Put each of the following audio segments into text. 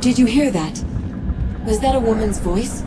Did you hear that? Was that a woman's voice?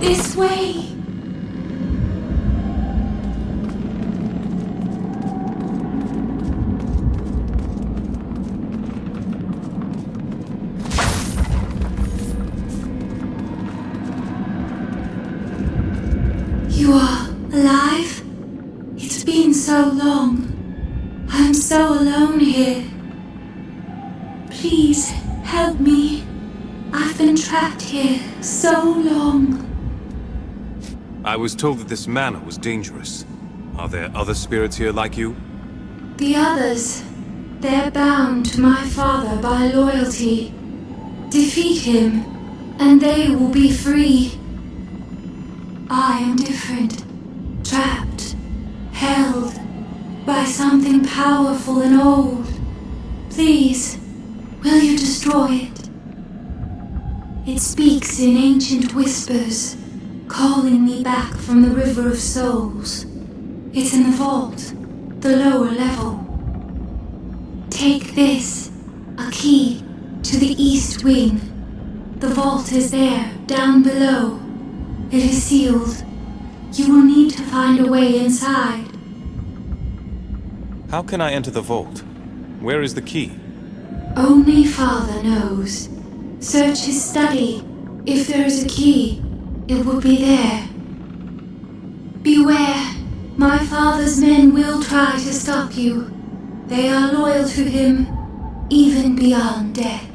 This way! You are alive? It's been so long. I'm so alone here. Please help me. I've been trapped here so long. I was told that this manor was dangerous. Are there other spirits here like you? The others, they're bound to my father by loyalty. Defeat him, and they will be free. I am different, trapped, held by something powerful and old. Please, will you destroy it? It speaks in ancient whispers, calling me back from the River of Souls. It's in the vault, the lower level. Take this, a key to the east wing. The vault is there, down below. It is sealed. You will need to find a way inside. How can I enter the vault? Where is the key? Only Father knows. Search his study. If there is a key, it will be there. Beware. My father's men will try to stop you. They are loyal to him, even beyond death.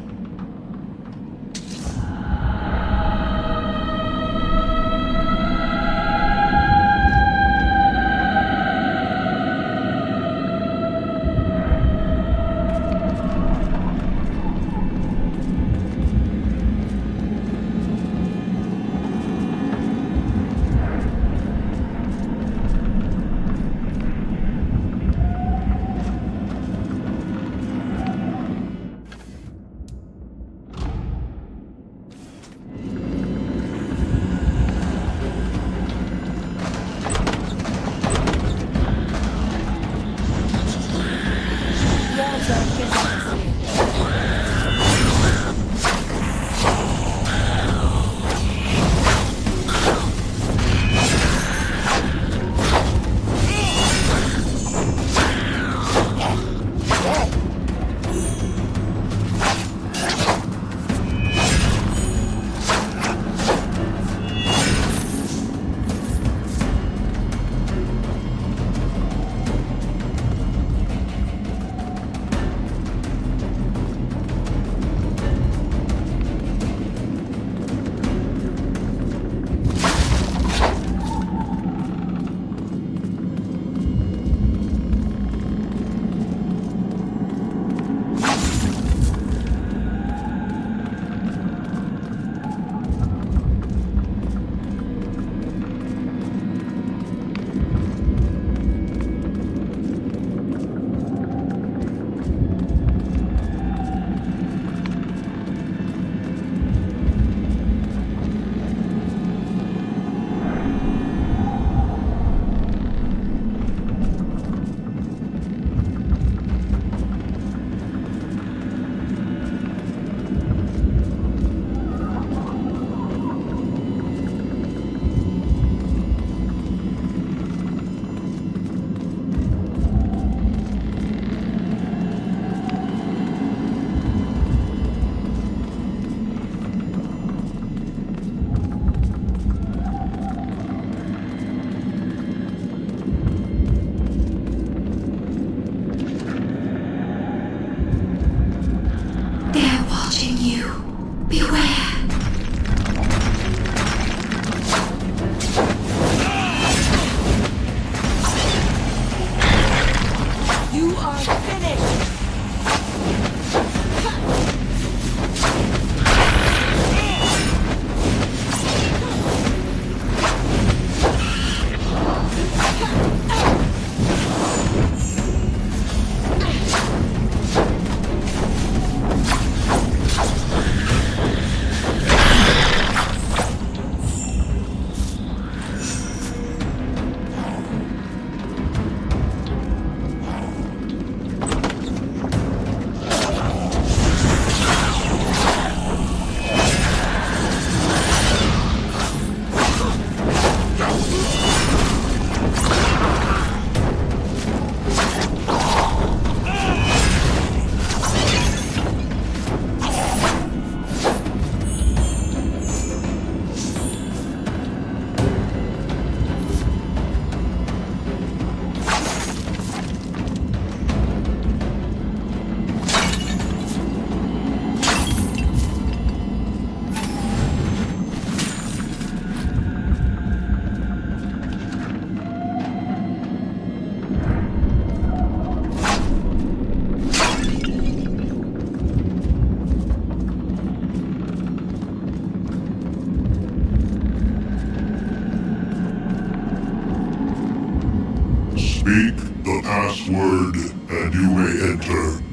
Speak the password and you may enter.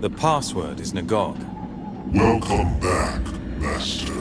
The password is Nagog. Welcome back, Master.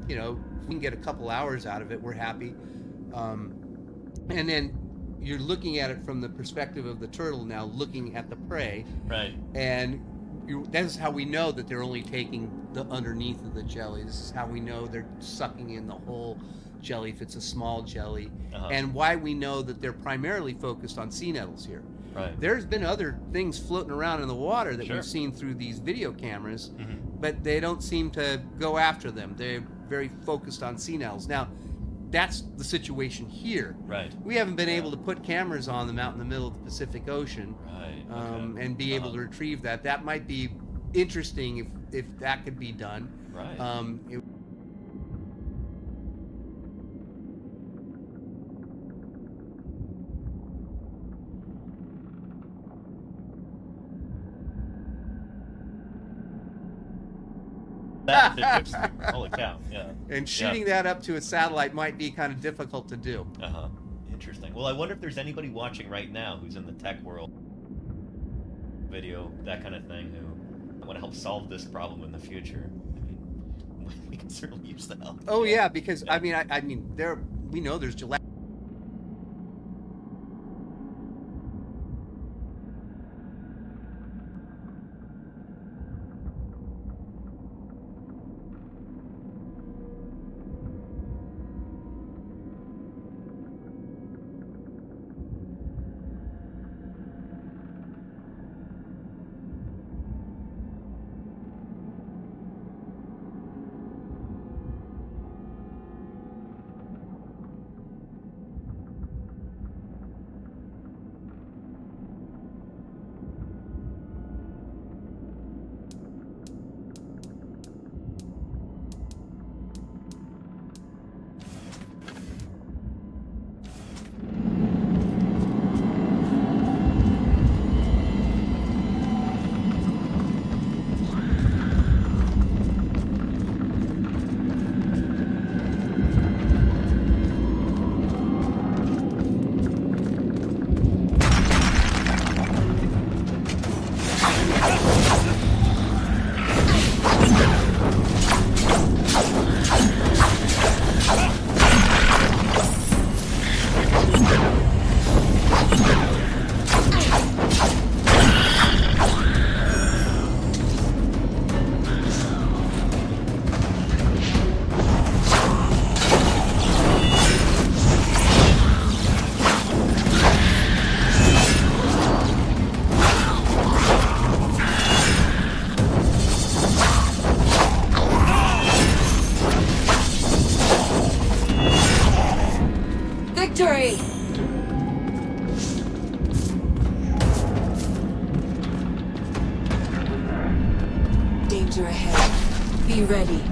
You know, if we can get a couple hours out of it, we're happy. And then you're looking at it from the perspective of the turtle now, looking at the prey. Right. And that's how we know that they're only taking the underneath of the jelly. This is how we know they're sucking in the whole jelly if it's a small jelly. And why we know that they're primarily focused on sea nettles here. Right. There's been other things floating around in the water that we've seen through these video cameras, but they don't seem to go after them. They're very focused on sea nettles. Now, that's the situation here. Right. We haven't been able to put cameras on them out in the middle of the Pacific Ocean, and be able to retrieve that. That might be interesting if that could be done. Right. That holy cow! Yeah. And shooting that up to a satellite might be kind of difficult to do. Interesting. Well, I wonder if there's anybody watching right now who's in the tech world, video, that kind of thing, who want to help solve this problem in the future. I mean, we can certainly use the help. Oh yeah, because I mean, we know there's Gillette. danger ahead. Be ready.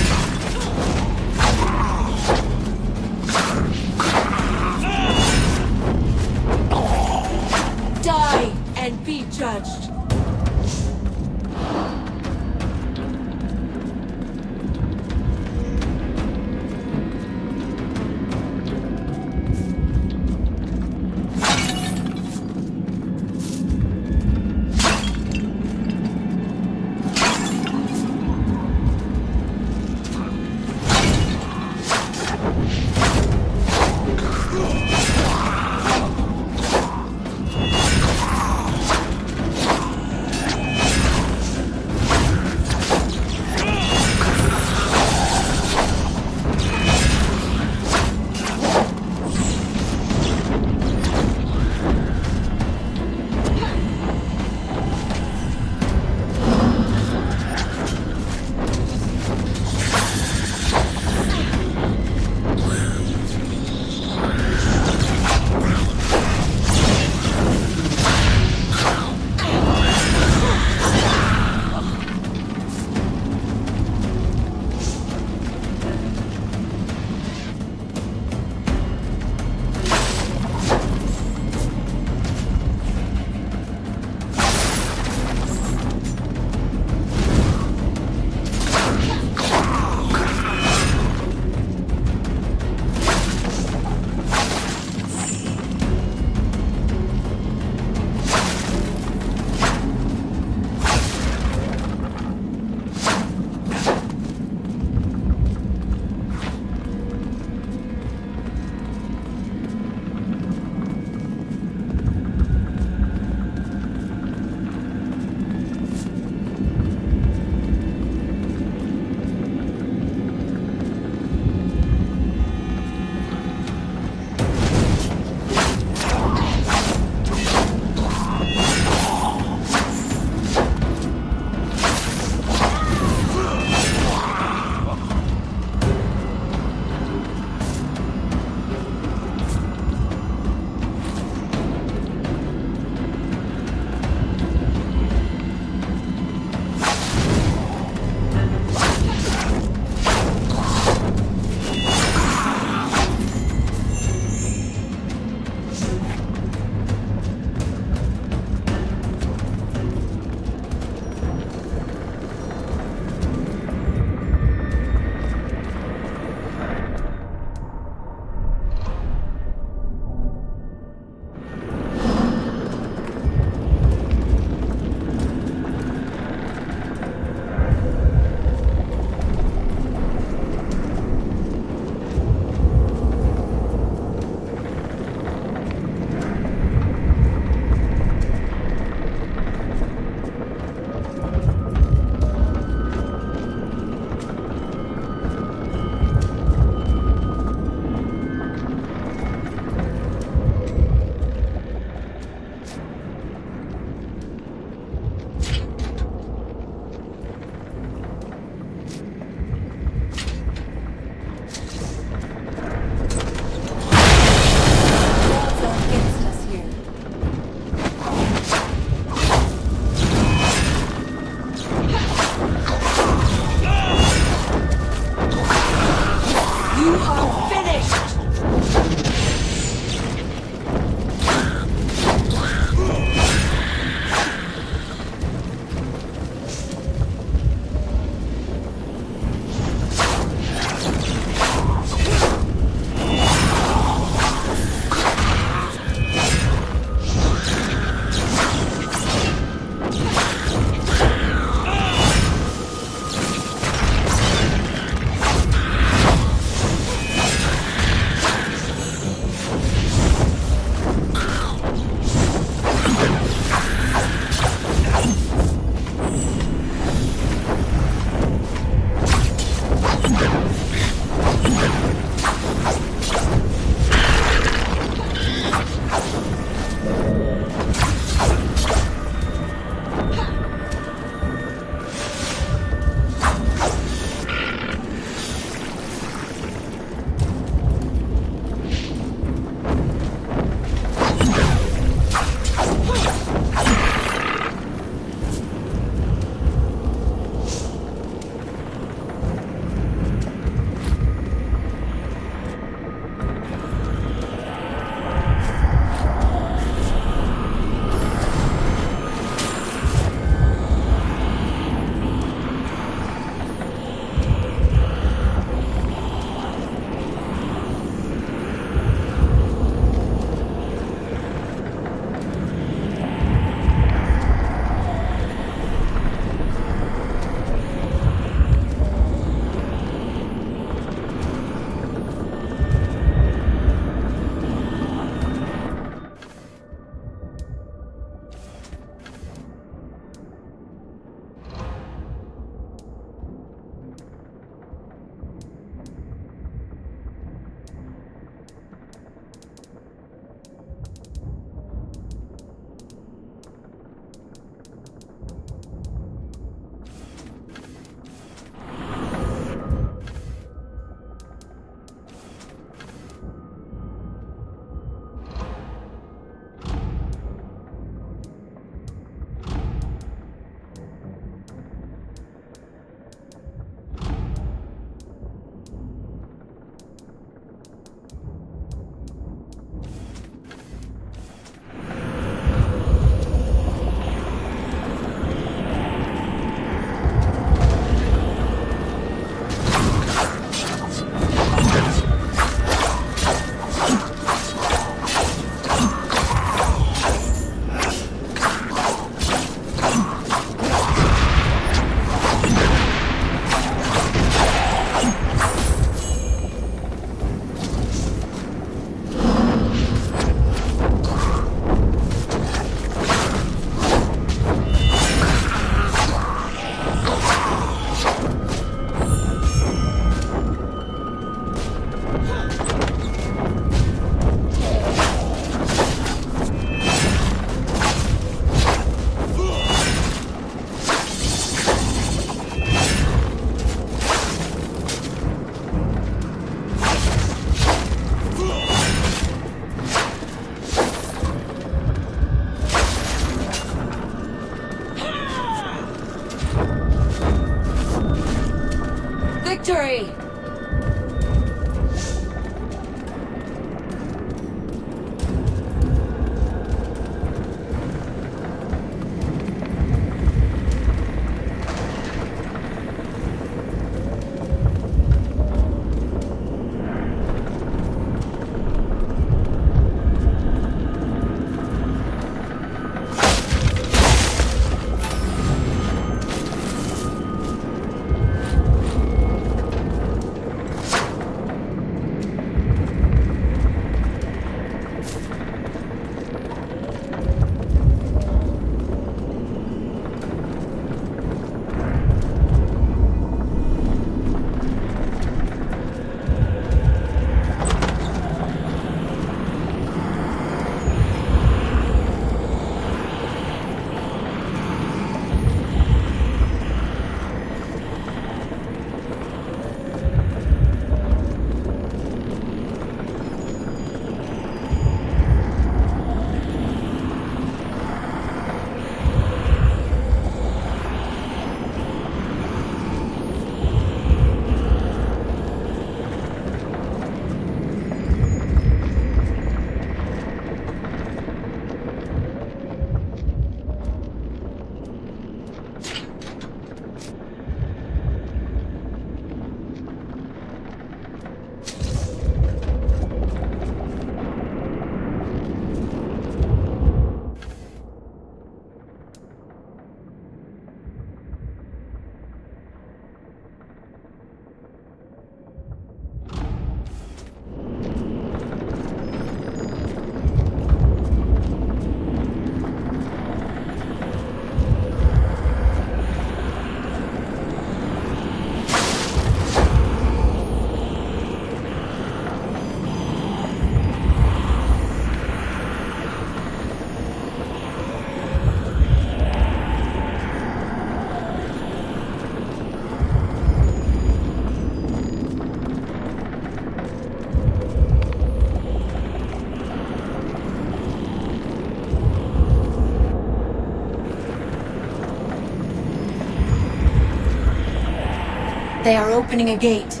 They are opening a gate,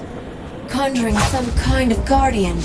conjuring some kind of guardian.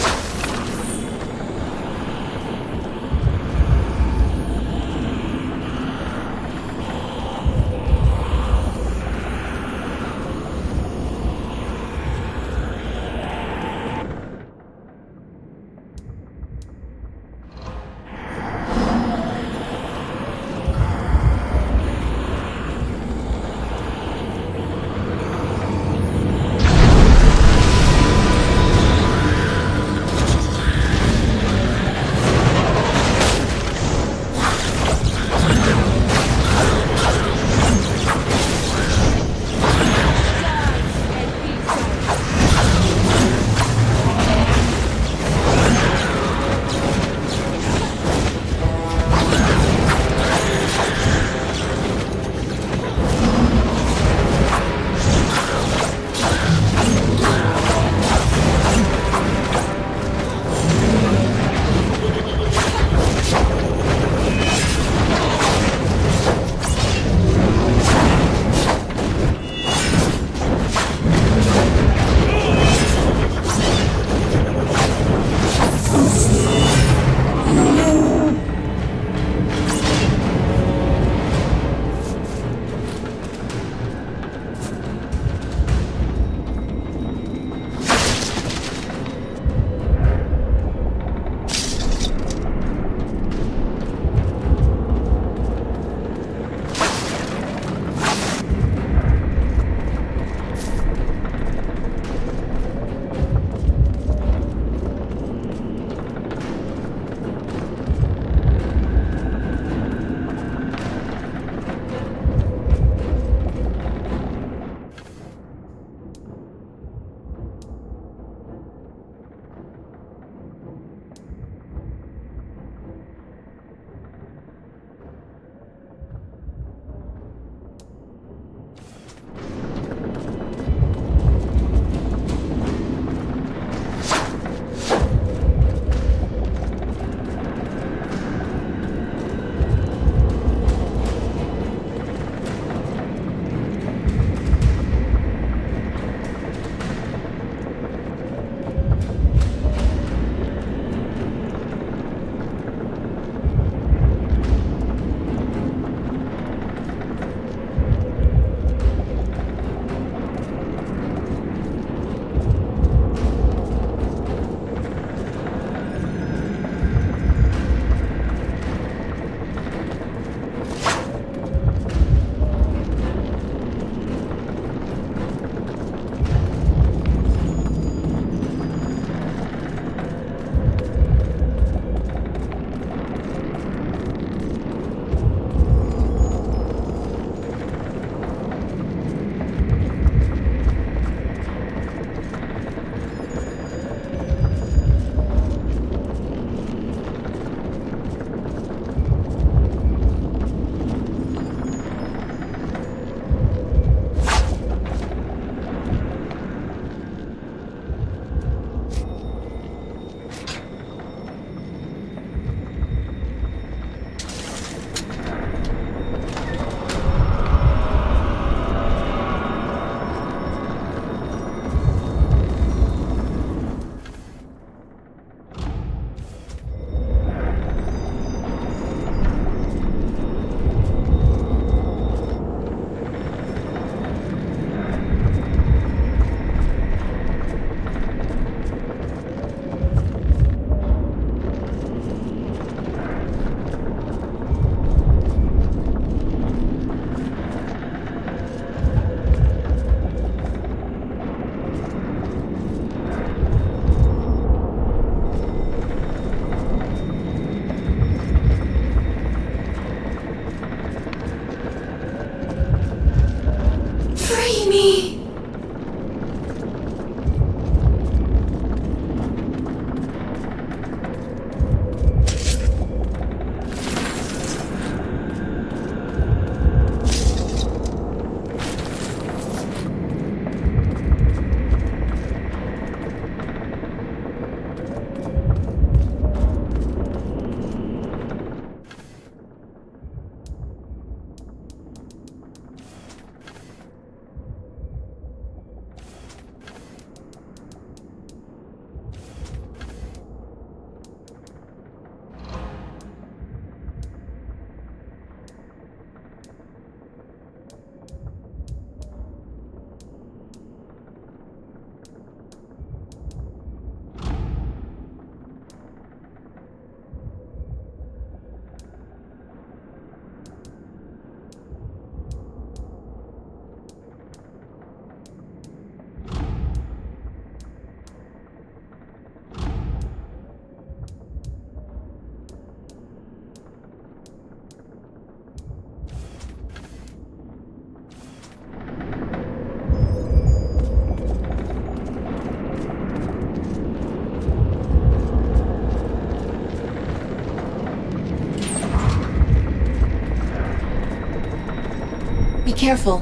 careful.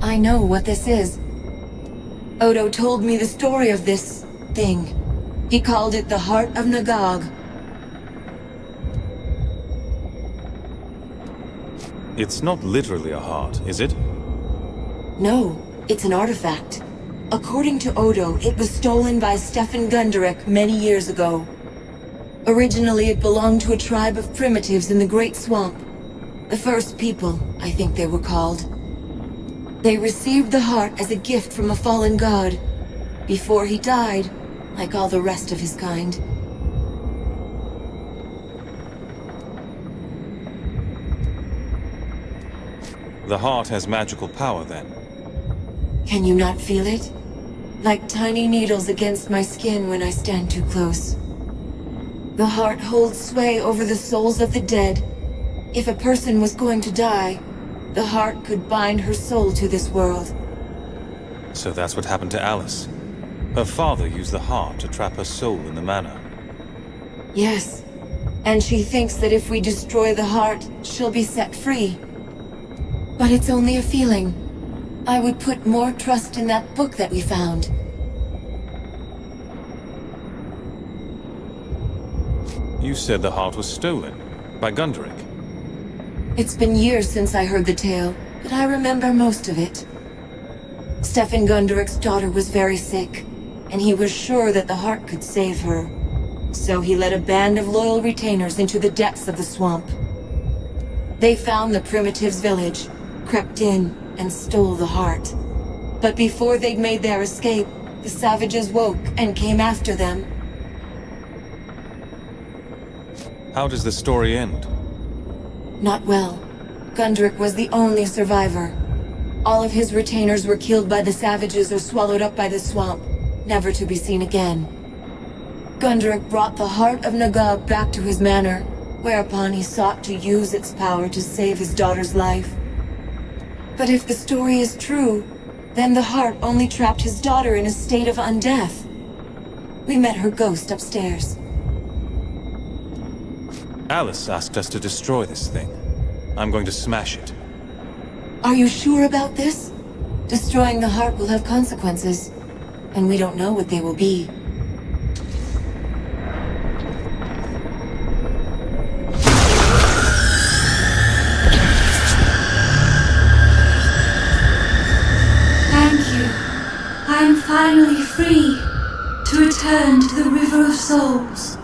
I know what this is. Odo told me the story of this thing. He called it the Heart of Nagog. It's not literally a heart, is it? No, it's an artifact. According to Odo, it was stolen by Stefan Gunderic many years ago. Originally, it belonged to a tribe of primitives in the Great Swamp. The first people, I think they were called. They received the heart as a gift from a fallen god, before he died, like all the rest of his kind. The heart has magical power, then. Can you not feel it? Like tiny needles against my skin when I stand too close. The heart holds sway over the souls of the dead. If a person was going to die, the heart could bind her soul to this world. So that's what happened to Alice. Her father used the heart to trap her soul in the manor. Yes, and she thinks that if we destroy the heart, she'll be set free. But it's only a feeling. I would put more trust in that book that we found. You said the heart was stolen by Gunderic. It's been years since I heard the tale, but I remember most of it. Stefan Gunderic's daughter was very sick, and he was sure that the heart could save her. So he led a band of loyal retainers into the depths of the swamp. They found the primitives' village, crept in, and stole the heart. But before they'd made their escape, the savages woke and came after them. How does the story end? Not well. Gunderic was the only survivor. All of his retainers were killed by the savages or swallowed up by the swamp, never to be seen again. Gunderic brought the heart of Nagog back to his manor, whereupon he sought to use its power to save his daughter's life. But if the story is true, then the heart only trapped his daughter in a state of undeath. We met her ghost upstairs. Alice asked us to destroy this thing. I'm going to smash it. Are you sure about this? Destroying the heart will have consequences, and we don't know what they will be. Thank you. I am finally free to return to the River of Souls.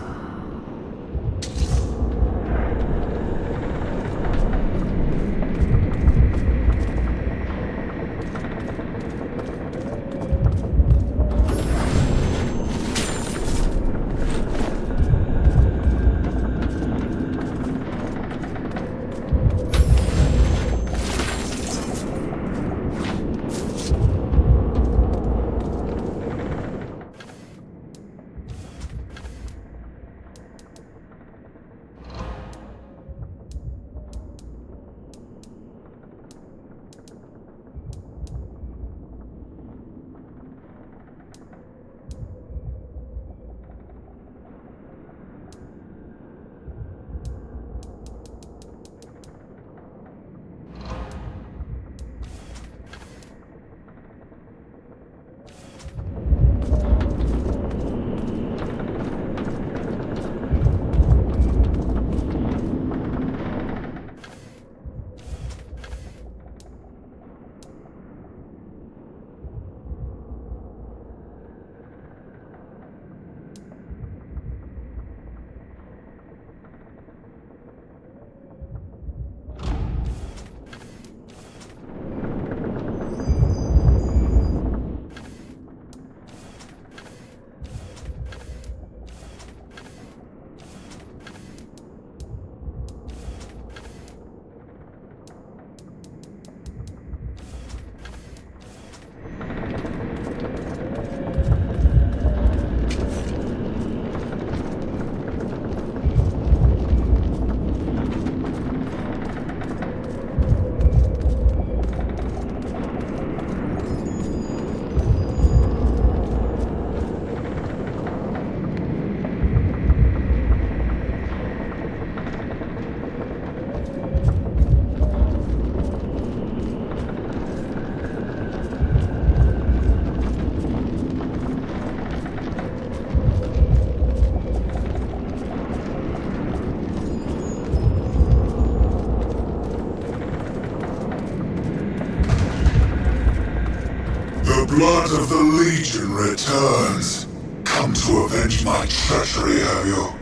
blood of the Legion returns. Come to avenge my treachery, have you?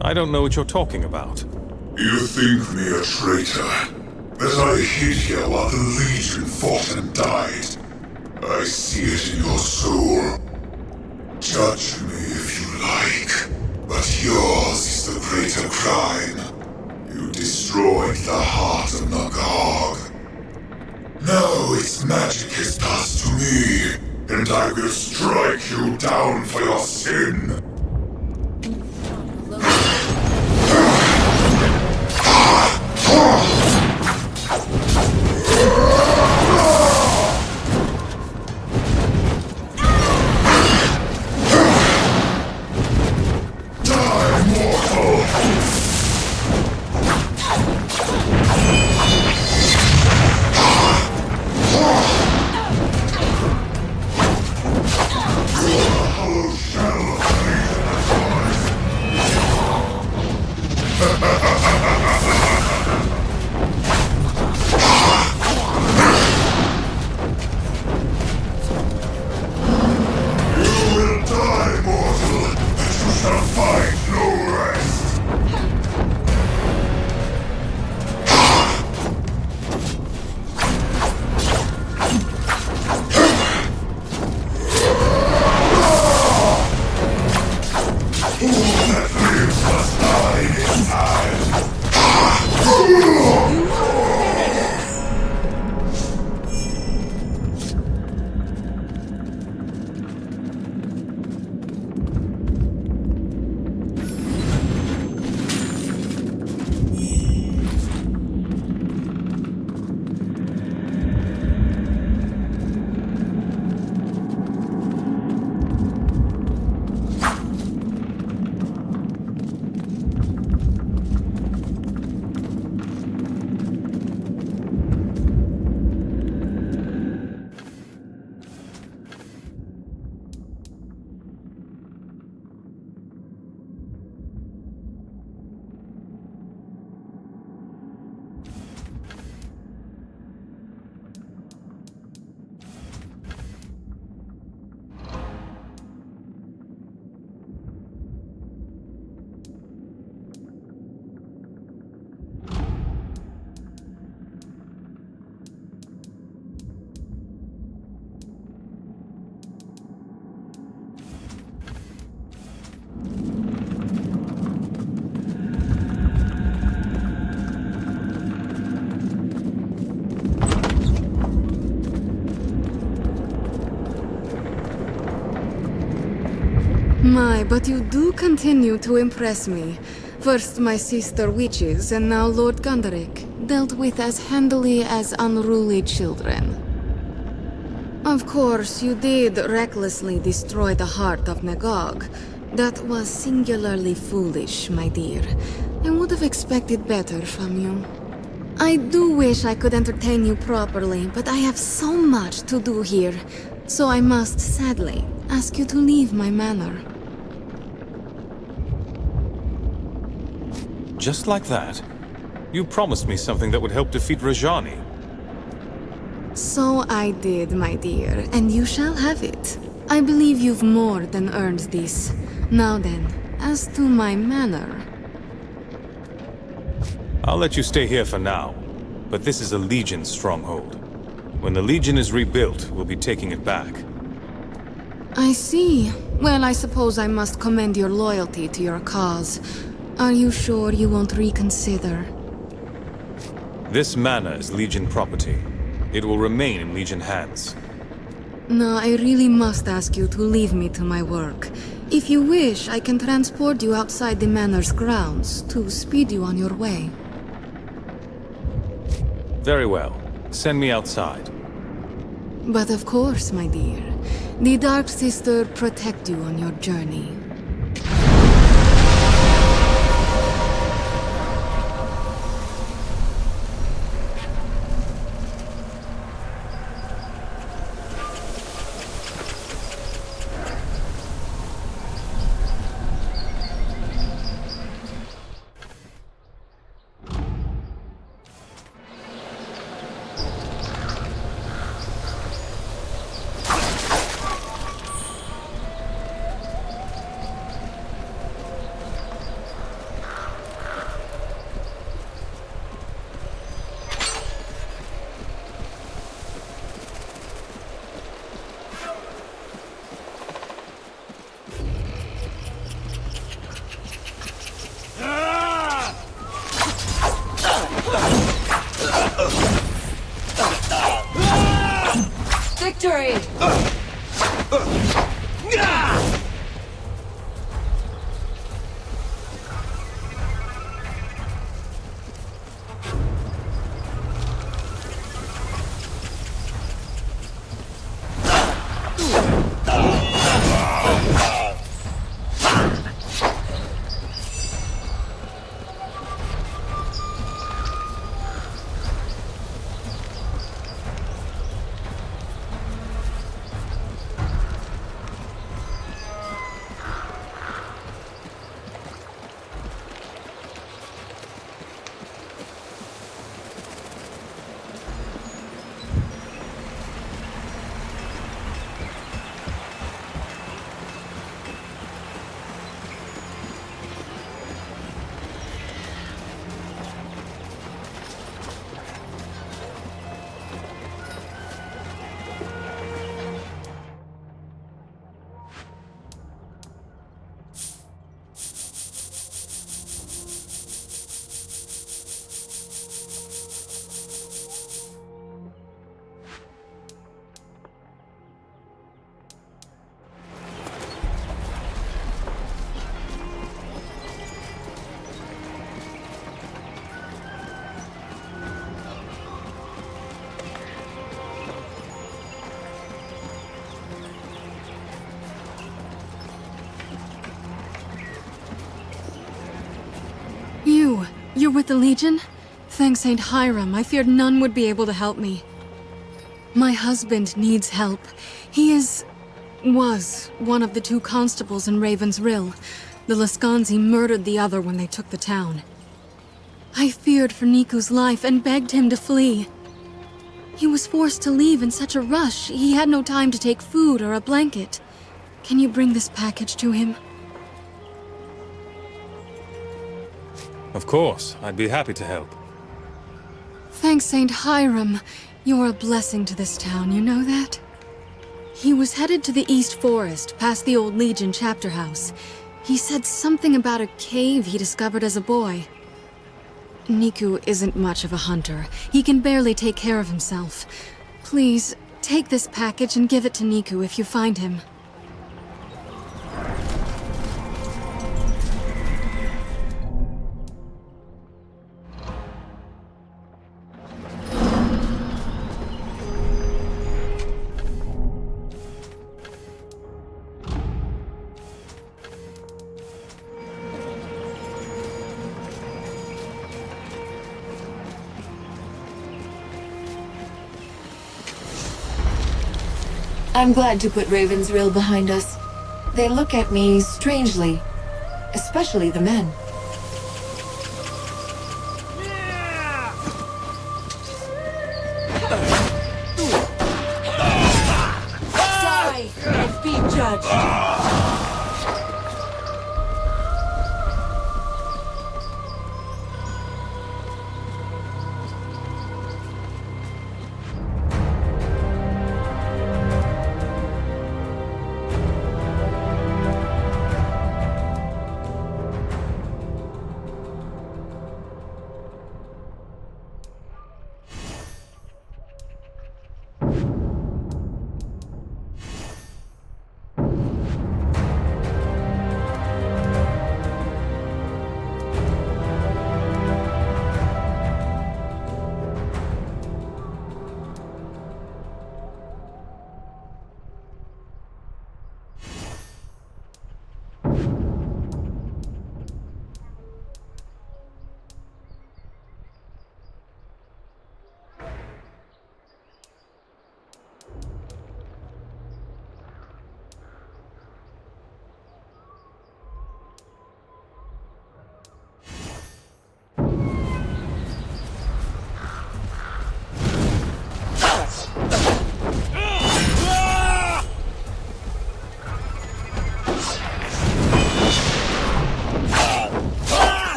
I don't know what you're talking about. You think me a traitor? That I hid here while the Legion fought and died? I see it in your soul. Judge me if you like, but yours is the greater crime. You destroyed the heart of Nagog. Now its magic has passed to me, and I will strike you down for your sin. My, but you do continue to impress me. First my sister witches, and now Lord Gunderic, dealt with as handily as unruly children. Of course, you did recklessly destroy the heart of Nagog. That was singularly foolish, my dear. I would have expected better from you. I do wish I could entertain you properly, but I have so much to do here, so I must, sadly, ask you to leave my manor. Just like that? You promised me something that would help defeat Rajani. So I did, my dear, and you shall have it. I believe you've more than earned this. Now then, as to my manor... I'll let you stay here for now, but this is a Legion stronghold. When the Legion is rebuilt, we'll be taking it back. I see. Well, I suppose I must commend your loyalty to your cause. Are you sure you won't reconsider? This manor is Legion property. It will remain in Legion hands. No, I really must ask you to leave me to my work. If you wish, I can transport you outside the manor's grounds to speed you on your way. Very well. Send me outside. But of course, my dear. The Dark Sister protect you on your journey. You're with the Legion? Thanks Saint Hiram, I feared none would be able to help me. My husband needs help. He was one of the 2 constables in Raven's Rill. The Lascanzi murdered the other when they took the town. I feared for Niku's life and begged him to flee. He was forced to leave in such a rush, he had no time to take food or a blanket. Can you bring this package to him? Of course, I'd be happy to help. Thanks Saint Hiram. You're a blessing to this town, you know that? He was headed to the East Forest, past the old Legion chapter house. He said something about a cave he discovered as a boy. Niku isn't much of a hunter. He can barely take care of himself. Please, take this package and give it to Niku if you find him. I'm glad to put Raven's Rill behind us. They look at me strangely, especially the men. Die and be judged.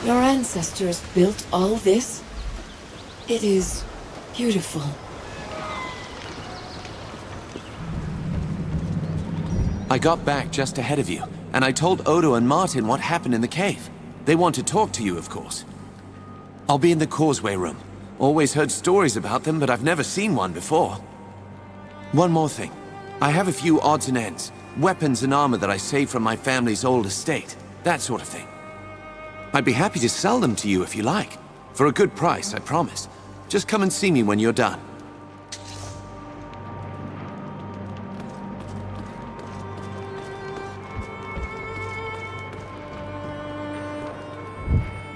Your ancestors built all this? It is beautiful. I got back just ahead of you, and I told Odo and Martin what happened in the cave. They want to talk to you, of course. I'll be in the causeway room. Always heard stories about them, but I've never seen one before. One more thing. I have a few odds and ends. Weapons and armor that I saved from my family's old estate. That sort of thing. I'd be happy to sell them to you if you like. For a good price, I promise. Just come and see me when you're done.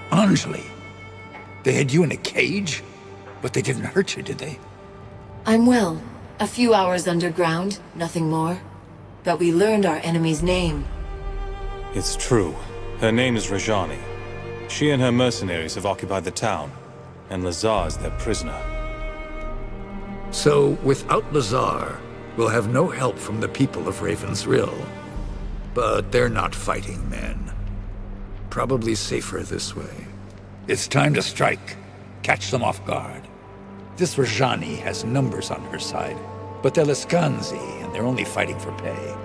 Anjali, they had you in a cage? But they didn't hurt you, did they? I'm well. A few hours underground, nothing more. But we learned our enemy's name. It's true. Her name is Rajani. She and her mercenaries have occupied the town, and Lazar is their prisoner. So, without Lazar, we'll have no help from the people of Raven's Rill. But they're not fighting men. Probably safer this way. It's time to strike. Catch them off guard. This Rajani has numbers on her side, but they're Lascanzi, and they're only fighting for pay.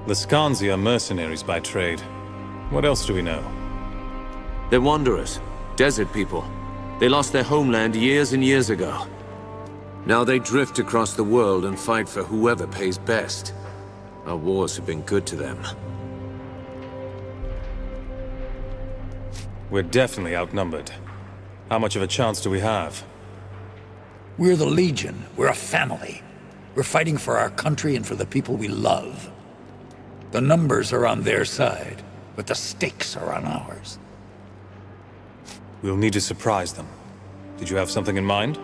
Lascanzi are mercenaries by trade. What else do we know? They're wanderers, desert people. They lost their homeland years and years ago. Now they drift across the world and fight for whoever pays best. Our wars have been good to them. We're definitely outnumbered. How much of a chance do we have? We're the Legion. We're a family. We're fighting for our country and for the people we love. The numbers are on their side, but the stakes are on ours. We'll need to surprise them. Did you have something in mind?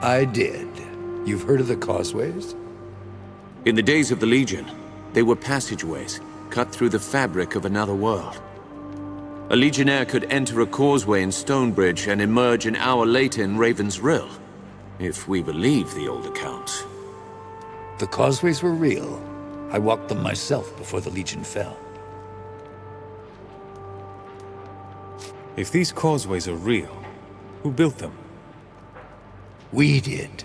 I did. You've heard of the causeways? In the days of the Legion, they were passageways, cut through the fabric of another world. A Legionnaire could enter a causeway in Stonebridge and emerge an hour later in Raven's Rill, if we believe the old accounts. The causeways were real. I walked them myself before the Legion fell. If these causeways are real, who built them? We did.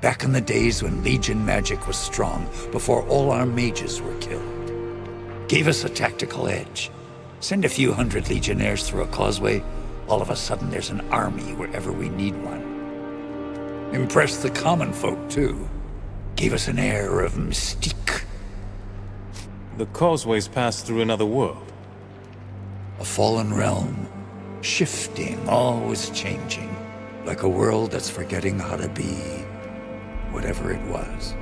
Back in the days when Legion magic was strong, before all our mages were killed. Gave us a tactical edge. Send a few hundred Legionnaires through a causeway, all of a sudden there's an army wherever we need one. Impressed the common folk, too. Gave us an air of mystique. The causeways pass through another world. A fallen realm. Shifting, always changing. Like a world that's forgetting how to be whatever it was.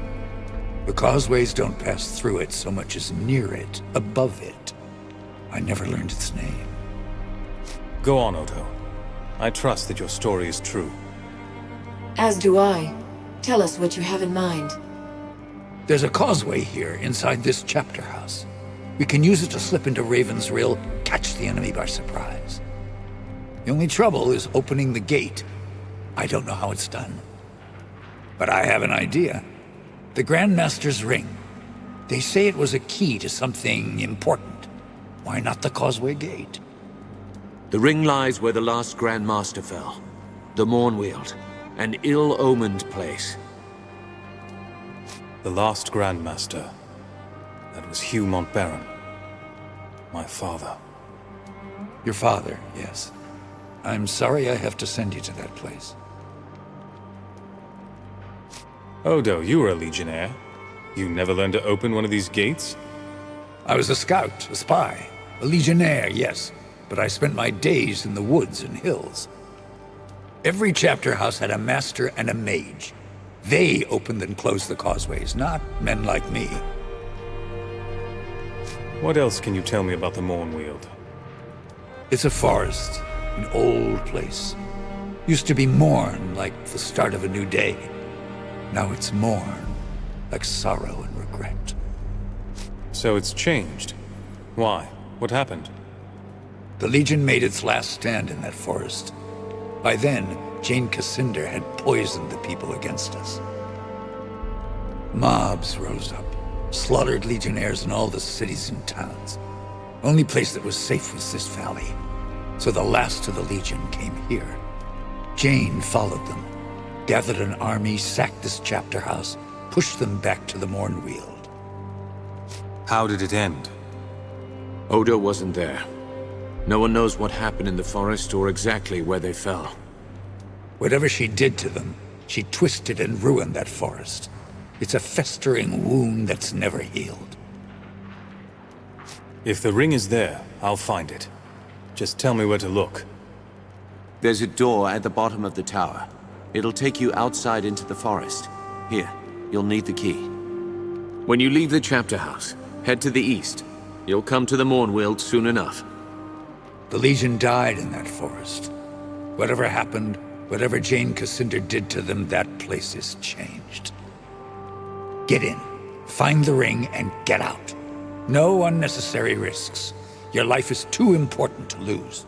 The causeways don't pass through it so much as near it, above it. I never learned its name. Go on, Odo. I trust that your story is true. As do I. Tell us what you have in mind. There's a causeway here inside this chapter house. We can use it to slip into Raven's Rill, catch the enemy by surprise. The only trouble is opening the gate. I don't know how it's done. But I have an idea. The Grandmaster's ring. They say it was a key to something important. Why not the causeway gate? The ring lies where the last Grandmaster fell. The Mornweald. An ill-omened place. The last Grandmaster. That was Hugh Montbaron. My father. Your father, yes. I'm sorry I have to send you to that place. Odo, you were a Legionnaire. You never learned to open one of these gates? I was a scout, a spy, a Legionnaire, yes, but I spent my days in the woods and hills. Every chapter house had a master and a mage. They opened and closed the causeways, not men like me. What else can you tell me about the Mornweald? It's a forest, an old place. Used to be morn, like the start of a new day. Now it's mourn, like sorrow and regret. So it's changed. Why? What happened? The Legion made its last stand in that forest. By then, Jane Cassander had poisoned the people against us. Mobs rose up, slaughtered Legionnaires in all the cities and towns. Only place that was safe was this valley. So the last of the Legion came here. Jane followed them, gathered an army, sacked this chapter house, pushed them back to the Mornweald. How did it end? Odo wasn't there. No one knows what happened in the forest or exactly where they fell. Whatever she did to them, she twisted and ruined that forest. It's a festering wound that's never healed. If the ring is there, I'll find it. Just tell me where to look. There's a door at the bottom of the tower. It'll take you outside into the forest. Here, you'll need the key. When you leave the chapter house, head to the east. You'll come to the Mornweald soon enough. The Legion died in that forest. Whatever happened, whatever Jane Cassander did to them, that place is changed. Get in, find the ring, and get out. No unnecessary risks. Your life is too important to lose.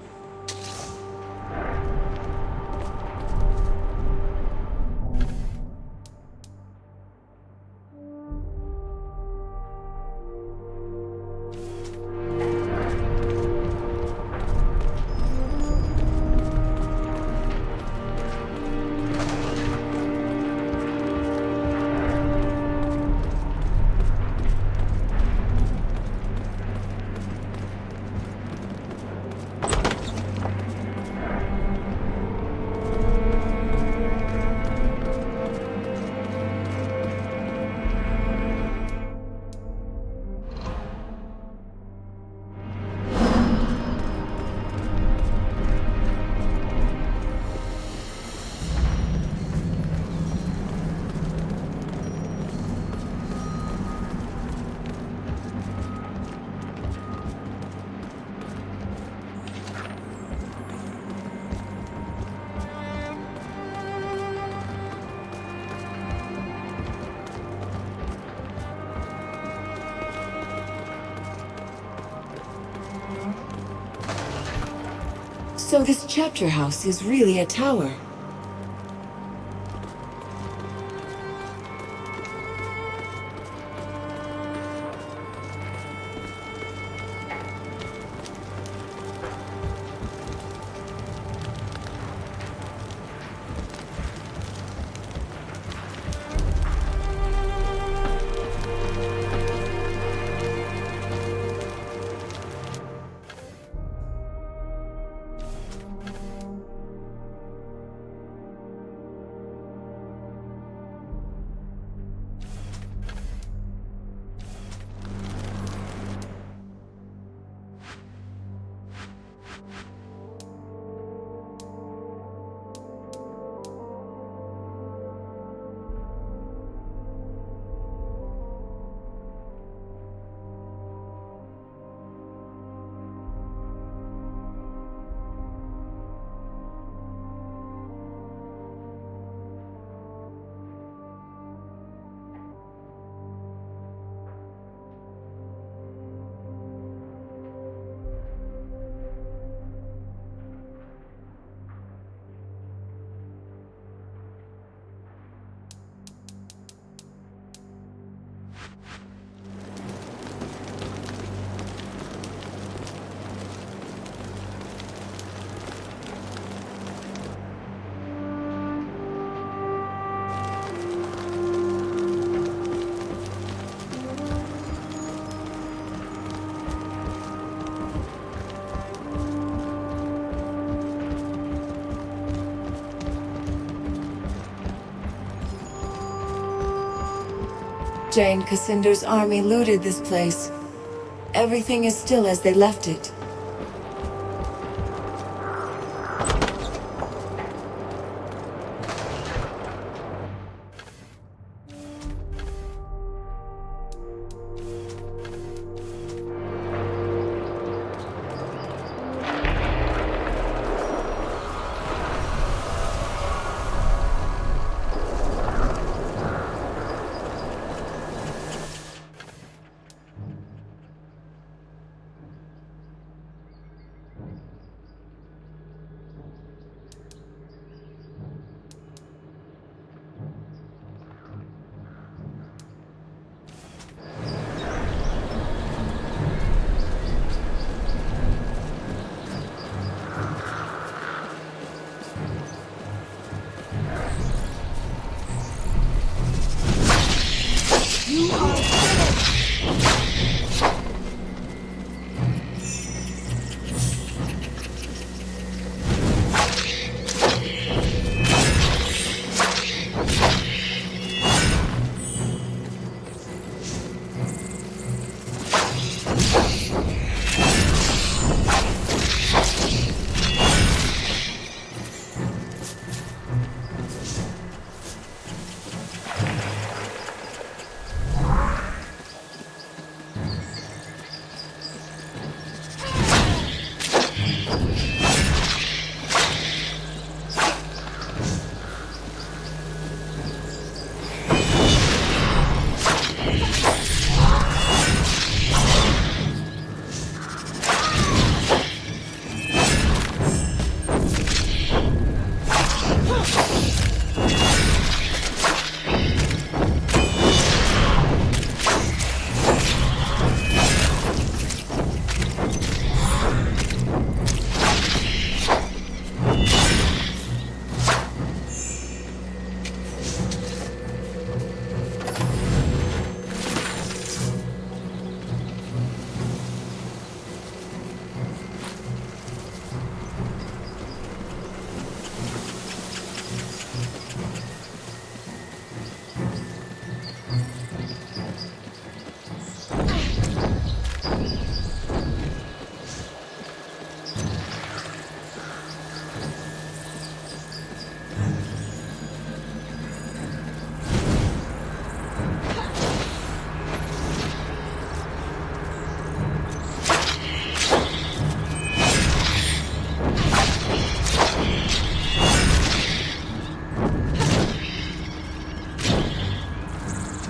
So this chapter house is really a tower. Jane Cassinder's army looted this place. Everything is still as they left it.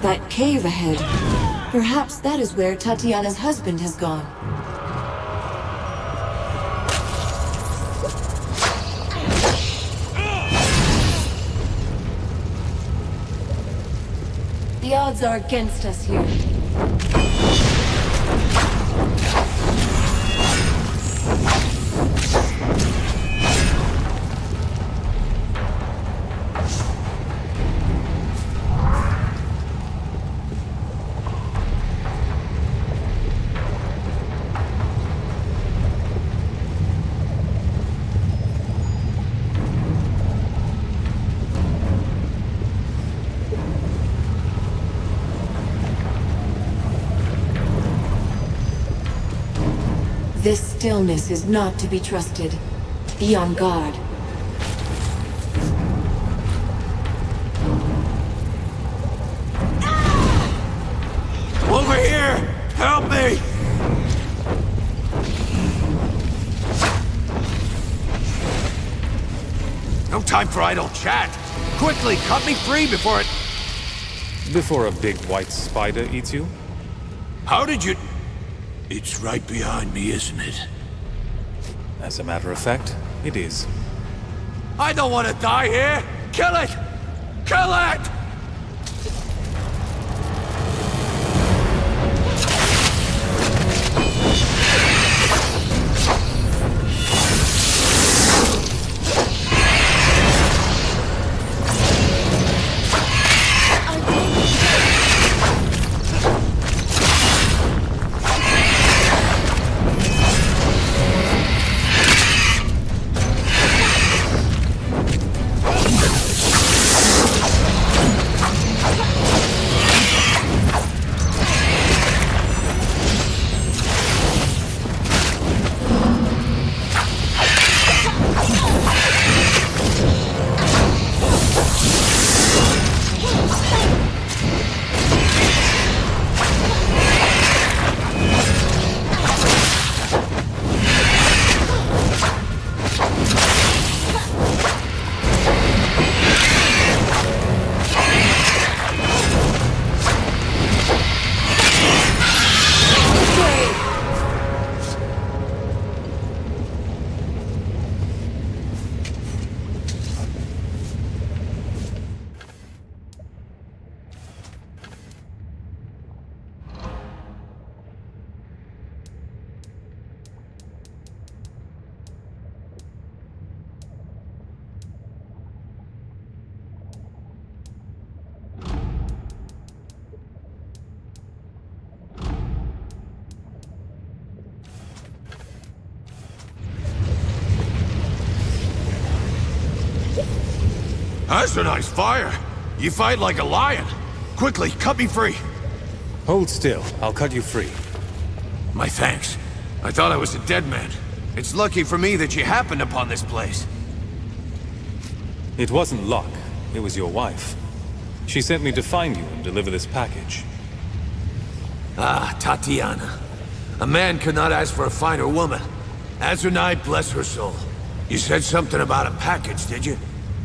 That cave ahead. Perhaps that is where Tatiana's husband has gone. The odds are against us here. This stillness is not to be trusted. Be on guard. Over here! Help me! No time for idle chat. Quickly, cut me free before it... Before a big white spider eats you? How did you... It's right behind me, isn't it? As a matter of fact, it is. I don't want to die here! Kill it! Kill it! That's a nice fire. You fight like a lion. Quickly, cut me free. Hold still. I'll cut you free. My thanks. I thought I was a dead man. It's lucky for me that you happened upon this place. It wasn't luck. It was your wife. She sent me to find you and deliver this package. Ah, Tatiana. A man could not ask for a finer woman. Azunai, bless her soul. You said something about a package, did you?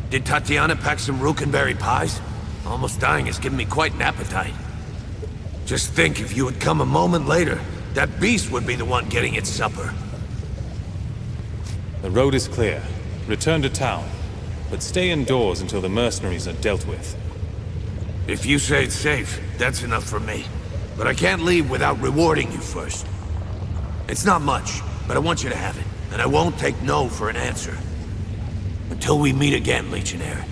Did Tatiana pack some Rookenberry pies? Almost dying has given me quite an appetite. Just think, if you had come a moment later, that beast would be the one getting its supper. The road is clear. Return to town. But stay indoors until the mercenaries are dealt with. If you say it's safe, that's enough for me. But I can't leave without rewarding you first. It's not much, but I want you to have it. And I won't take no for an answer. Until we meet again, Legionnaire.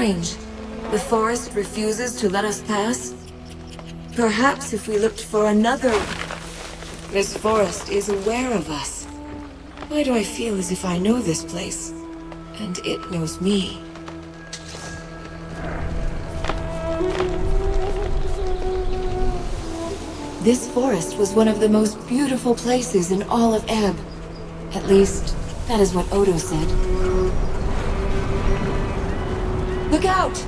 strange. The forest refuses to let us pass? Perhaps if we looked for another... This forest is aware of us. Why do I feel as if I know this place? And it knows me. This forest was one of the most beautiful places in all of Ebb. At least, that is what Odo said. Look out!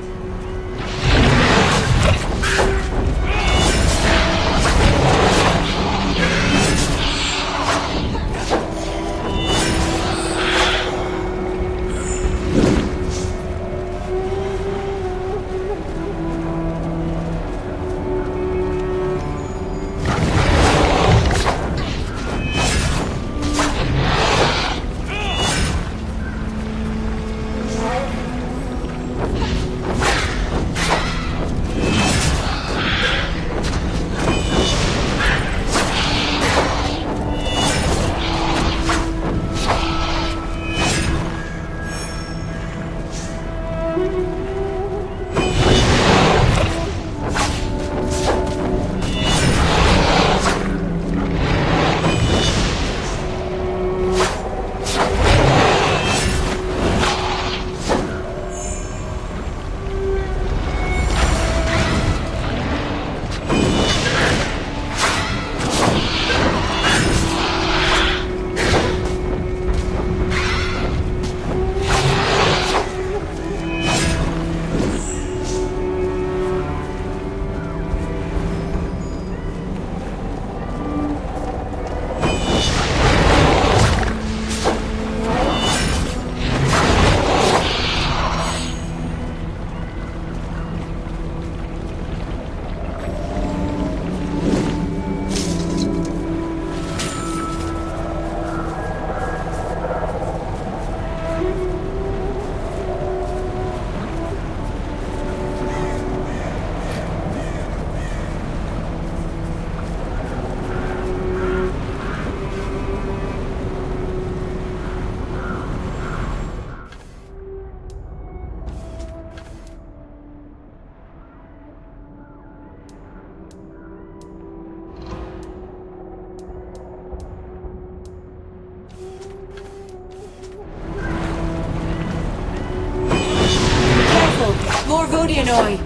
More Vodianoi!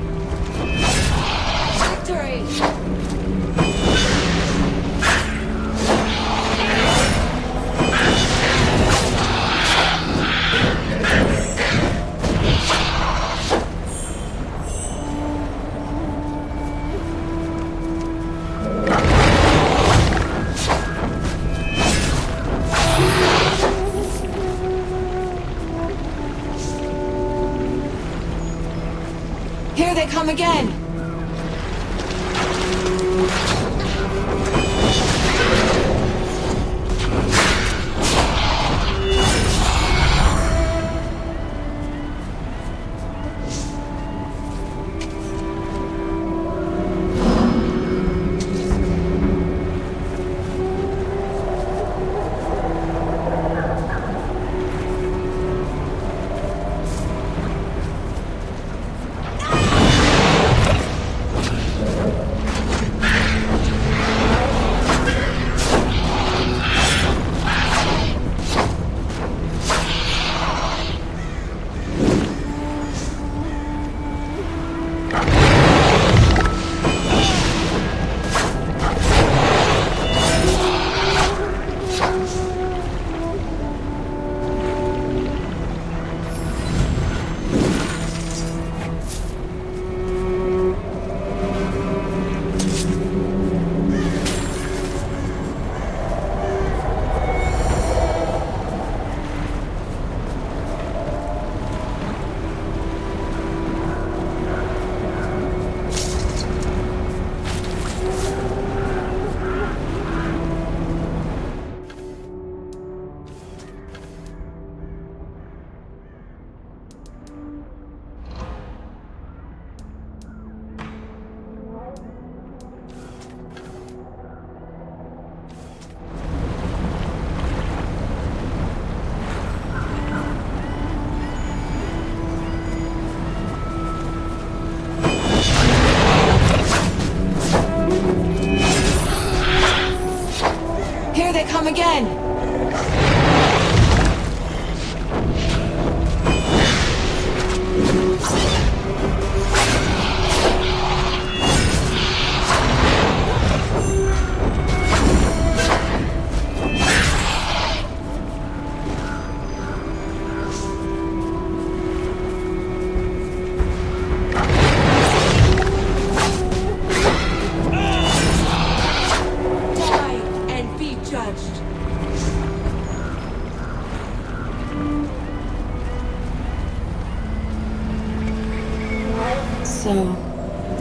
Victory! Here they come again!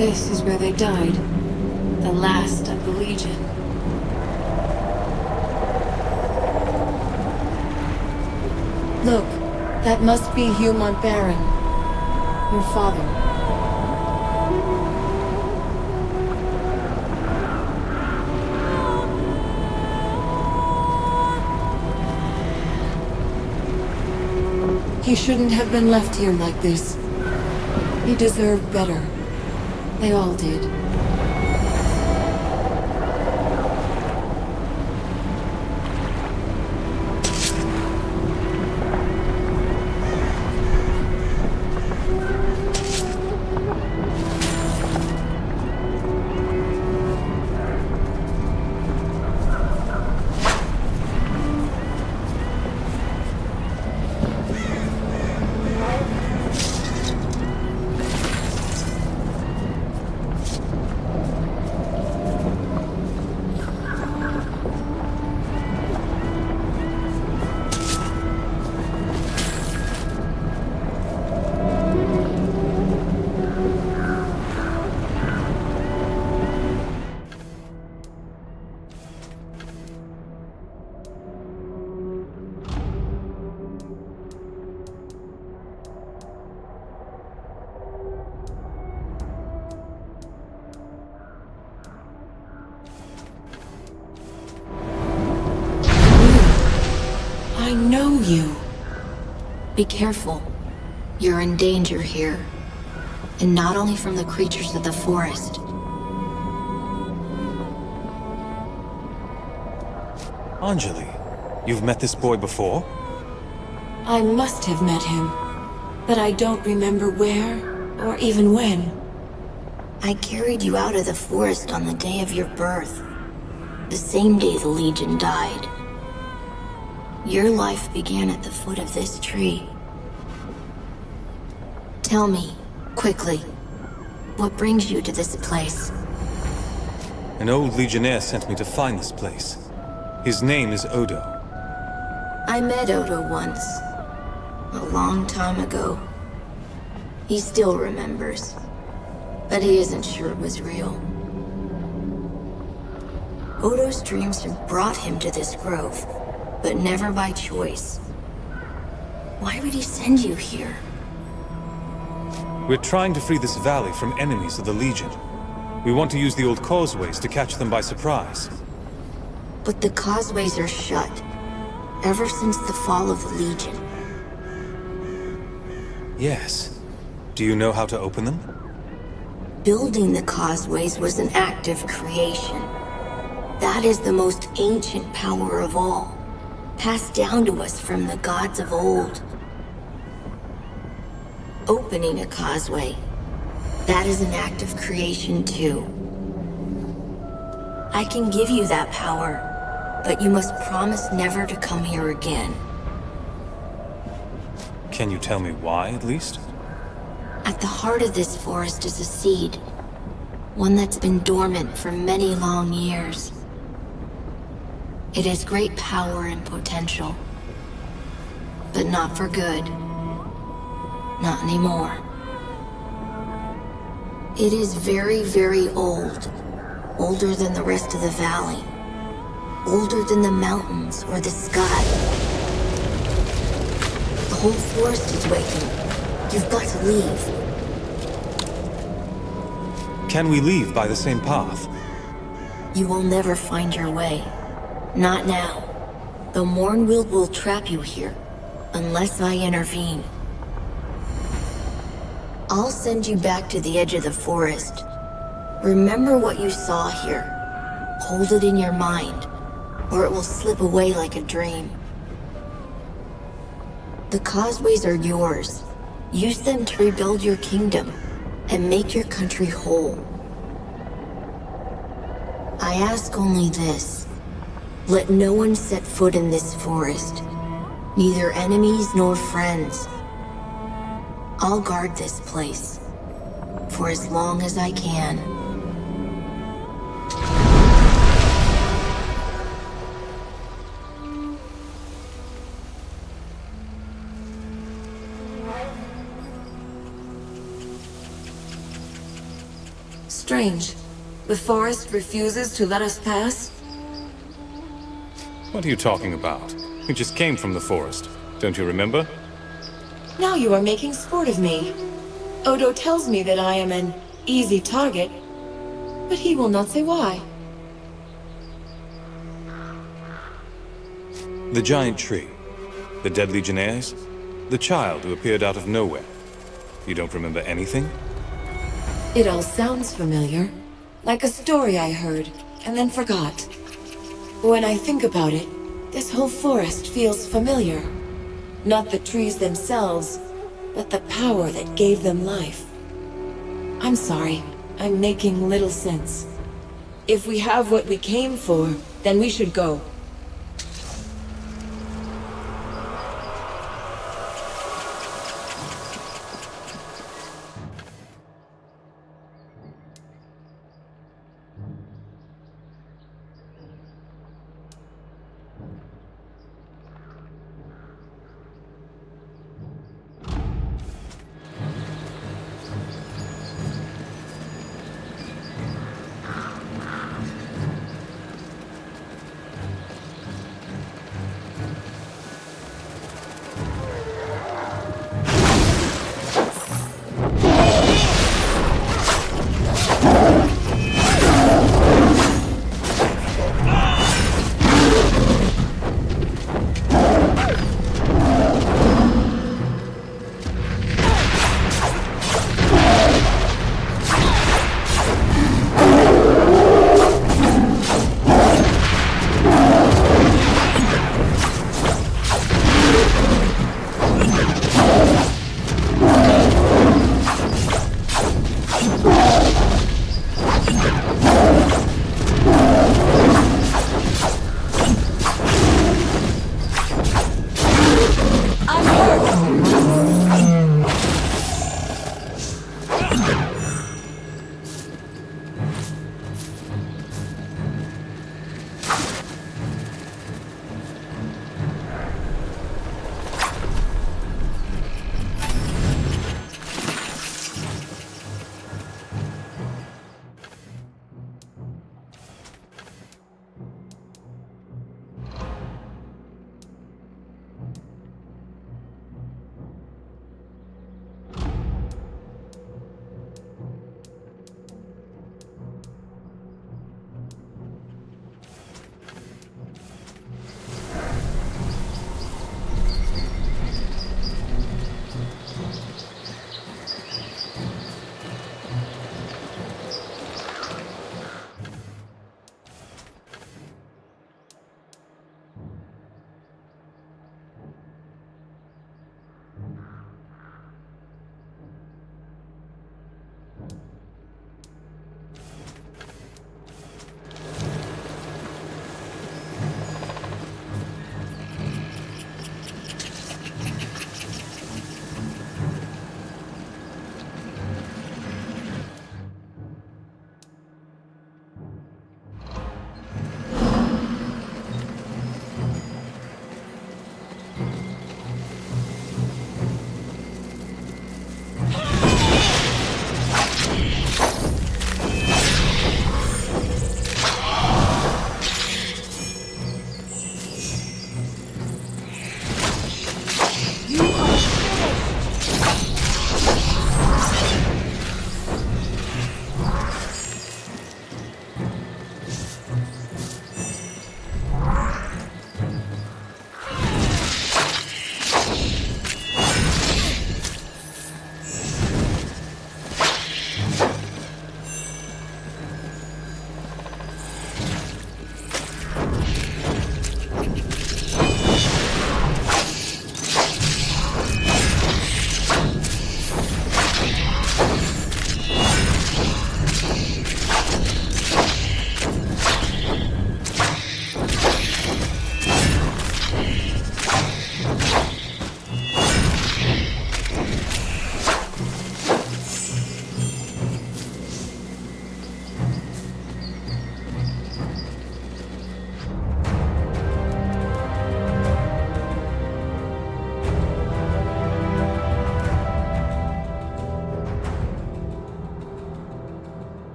This is where they died. The last of the Legion. Look, that must be Hugh Montbaron. Your father. He shouldn't have been left here like this. He deserved better. They all did. I know you. Be careful. You're in danger here. And not only from the creatures of the forest. Anjali, you've met this boy before? I must have met him, but I don't remember where or even when. I carried you out of the forest on the day of your birth. The same day the Legion died. Your life began at the foot of this tree. Tell me, quickly, what brings you to this place? An old Legionnaire sent me to find this place. His name is Odo. I met Odo once, a long time ago. He still remembers, but he isn't sure it was real. Odo's dreams have brought him to this grove, but never by choice. Why would he send you here? We're trying to free this valley from enemies of the Legion. We want to use the old causeways to catch them by surprise. But the causeways are shut, ever since the fall of the Legion. Yes. Do you know how to open them? Building the causeways was an act of creation. That is the most ancient power of all, passed down to us from the gods of old. Opening a causeway, that is an act of creation too. I can give you that power, but you must promise never to come here again. Can you tell me why, at least? At the heart of this forest is a seed, one that's been dormant for many long years. It has great power and potential, but not for good. Not anymore. It is very, very old. Older than the rest of the valley. Older than the mountains or the sky. The whole forest is waking. You've got to leave. Can we leave by the same path? You will never find your way. Not now. The Mournwield will trap you here, unless I intervene. I'll send you back to the edge of the forest. Remember what you saw here. Hold it in your mind, or it will slip away like a dream. The causeways are yours. Use them to rebuild your kingdom, and make your country whole. I ask only this. Let no one set foot in this forest. Neither enemies nor friends. I'll guard this place. For as long as I can. Strange. The forest refuses to let us pass? What are you talking about? We just came from the forest. Don't you remember? Now you are making sport of me. Odo tells me that I am an easy target, but he will not say why. The giant tree. The dead legionnaires. The child who appeared out of nowhere. You don't remember anything? It all sounds familiar. Like a story I heard, and then forgot. When I think about it, this whole forest feels familiar. Not the trees themselves, but the power that gave them life. I'm sorry, I'm making little sense. If we have what we came for, then we should go.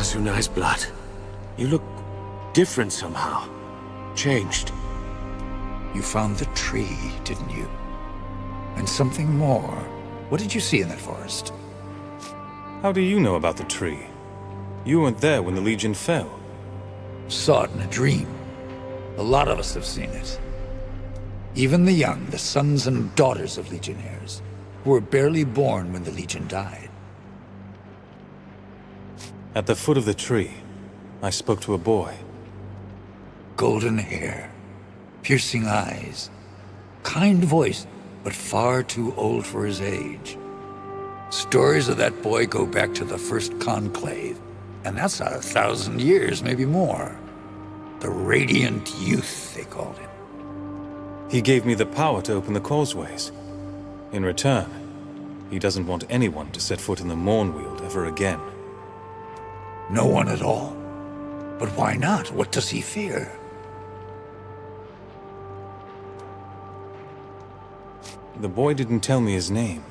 Sunai's blood. You look different somehow. Changed. You found the tree, didn't you? And something more. What did you see in that forest? How do you know about the tree? You weren't there when the Legion fell. Saw it in a dream. A lot of us have seen it. Even the young, the sons and daughters of Legionnaires, who were barely born when the Legion died. At the foot of the tree, I spoke to a boy. Golden hair, piercing eyes, kind voice, but far too old for his age. Stories of that boy go back to the first conclave, and that's 1,000 years, maybe more. The Radiant Youth, they called him. He gave me the power to open the causeways. In return, he doesn't want anyone to set foot in the Mournweald ever again. No one at all. But why not? What does he fear? The boy didn't tell me his name.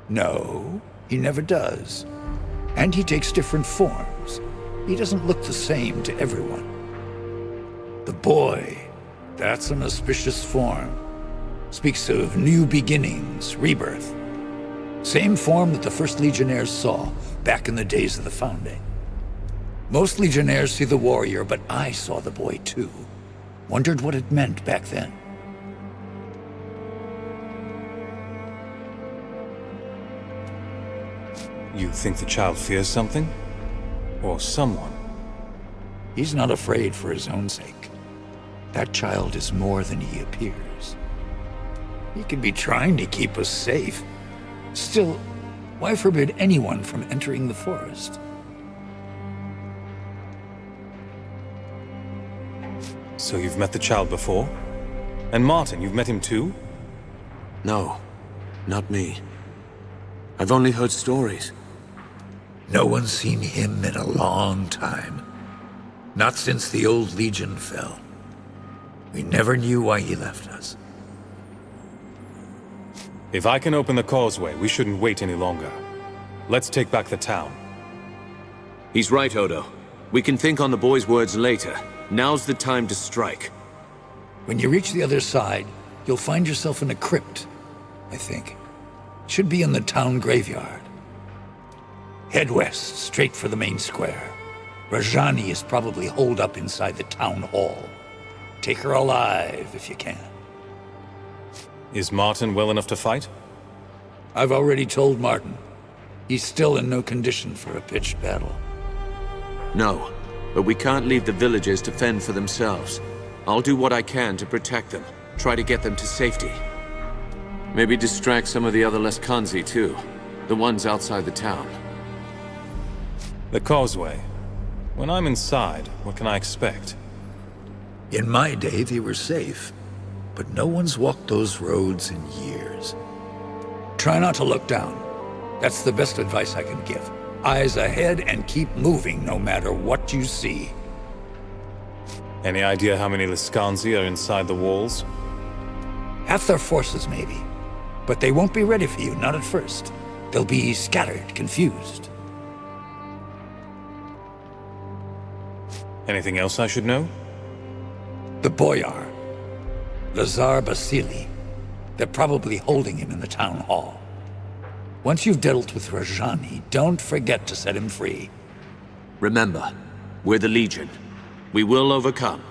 No, he never does. And he takes different forms. He doesn't look the same to everyone. The boy, that's an auspicious form. Speaks of new beginnings, rebirth. Same form that the first Legionnaires saw back in the days of the Founding. Most Legionnaires see the warrior, but I saw the boy too. Wondered what it meant back then. You think the child fears something? Or someone? He's not afraid for his own sake. That child is more than he appears. He could be trying to keep us safe. Still, why forbid anyone from entering the forest? So you've met the child before? And Martin, you've met him too? No, not me. I've only heard stories. No one's seen him in a long time. Not since the old Legion fell. We never knew why he left us. If I can open the causeway, we shouldn't wait any longer. Let's take back the town. He's right, Odo. We can think on the boy's words later. Now's the time to strike. When you reach the other side, you'll find yourself in a crypt, I think. Should be in the town graveyard. Head west, straight for the main square. Rajani is probably holed up inside the town hall. Take her alive if you can. Is Martin well enough to fight? I've already told Martin. He's still in no condition for a pitched battle. No, but we can't leave the villagers to fend for themselves. I'll do what I can to protect them, try to get them to safety. Maybe distract some of the other Leskanzi too, the ones outside the town. The causeway. When I'm inside, what can I expect? In my day, they were safe, but no one's walked those roads in years. Try not to look down. That's the best advice I can give. Eyes ahead and keep moving no matter what you see. Any idea how many Leskanzi are inside the walls? Half their forces, maybe. But they won't be ready for you, not at first. They'll be scattered, confused. Anything else I should know? The Boyar. Lazar Basili. They're probably holding him in the town hall. Once you've dealt with Rajani, don't forget to set him free. Remember, we're the Legion. We will overcome.